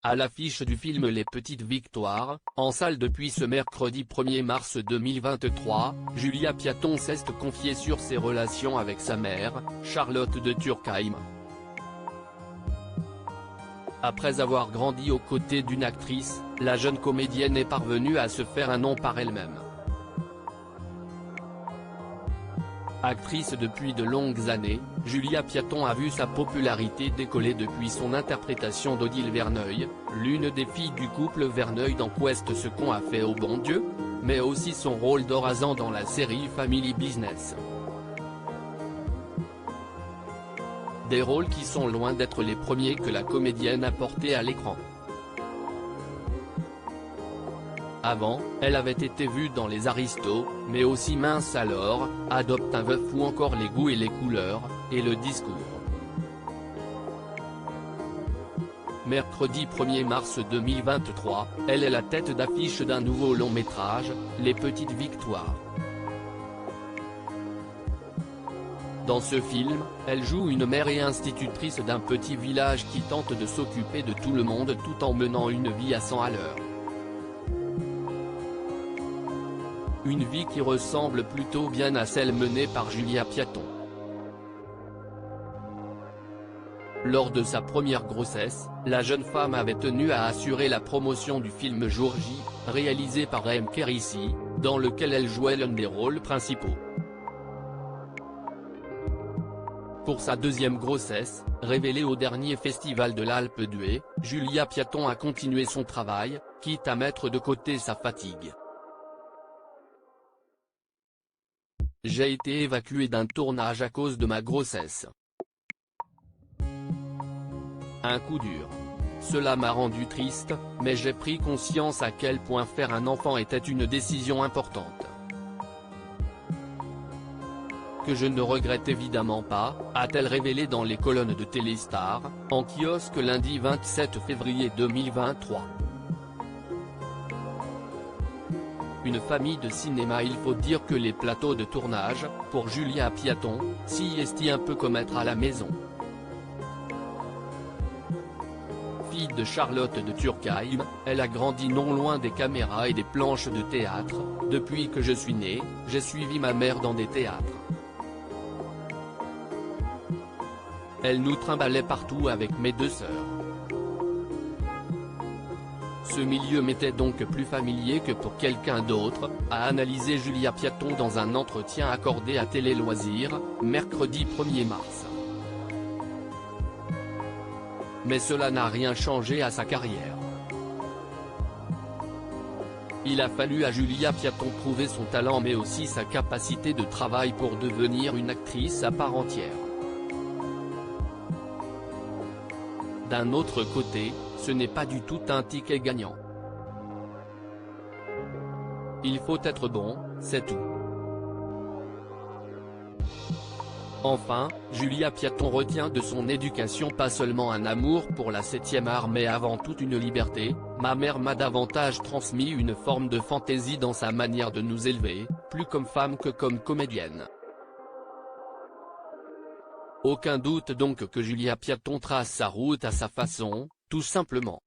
À l'affiche du film Les Petites Victoires, en salle depuis ce mercredi 1er mars 2023, Julia Piaton s'est confiée sur ses relations avec sa mère, Charlotte de Turckheim. Après avoir grandi aux côtés d'une actrice, la jeune comédienne est parvenue à se faire un nom par elle-même. Actrice depuis de longues années, Julia Piaton a vu sa popularité décoller depuis son interprétation d'Odile Verneuil, l'une des filles du couple Verneuil dans Quest ce qu'on a fait au bon Dieu, mais aussi son rôle d'Horazan dans la série Family Business. Des rôles qui sont loin d'être les premiers que la comédienne a portés à l'écran. Avant, elle avait été vue dans Les Aristos, mais aussi Mince alors, Adopte un veuf ou encore Les Goûts et les couleurs, et Le Discours. Mercredi 1er mars 2023, elle est la tête d'affiche d'un nouveau long métrage, Les Petites Victoires. Dans ce film, elle joue une mère et institutrice d'un petit village qui tente de s'occuper de tout le monde tout en menant une vie à 100 à l'heure. Une vie qui ressemble plutôt bien à celle menée par Julia Piaton. Lors de sa première grossesse, la jeune femme avait tenu à assurer la promotion du film Jour J, réalisé par M. Kérissi, dans lequel elle jouait l'un des rôles principaux. Pour sa deuxième grossesse, révélée au dernier festival de l'Alpe d'Huez, Julia Piaton a continué son travail, quitte à mettre de côté sa fatigue. J'ai été évacuée d'un tournage à cause de ma grossesse. Un coup dur. Cela m'a rendu triste, mais j'ai pris conscience à quel point faire un enfant était une décision importante. Que je ne regrette évidemment pas, a-t-elle révélé dans les colonnes de Téléstar, en kiosque lundi 27 février 2023. Une famille de cinéma. Il faut dire que les plateaux de tournage, pour Julia Piaton, s'y estiment un peu comme être à la maison. Fille de Charlotte de Turckheim, elle a grandi non loin des caméras et des planches de théâtre. Depuis que je suis née, j'ai suivi ma mère dans des théâtres. Elle nous trimballait partout avec mes deux sœurs. Ce milieu m'était donc plus familier que pour quelqu'un d'autre, a analysé Julia Piaton dans un entretien accordé à Télé Loisirs, mercredi 1er mars. Mais cela n'a rien changé à sa carrière. Il a fallu à Julia Piaton prouver son talent mais aussi sa capacité de travail pour devenir une actrice à part entière. D'un autre côté, ce n'est pas du tout un ticket gagnant. Il faut être bon, c'est tout. Enfin, Julia Piaton retient de son éducation pas seulement un amour pour la 7e art mais avant tout une liberté. Ma mère m'a davantage transmis une forme de fantaisie dans sa manière de nous élever, plus comme femme que comme comédienne. Aucun doute donc que Julia Piaton trace sa route à sa façon, tout simplement.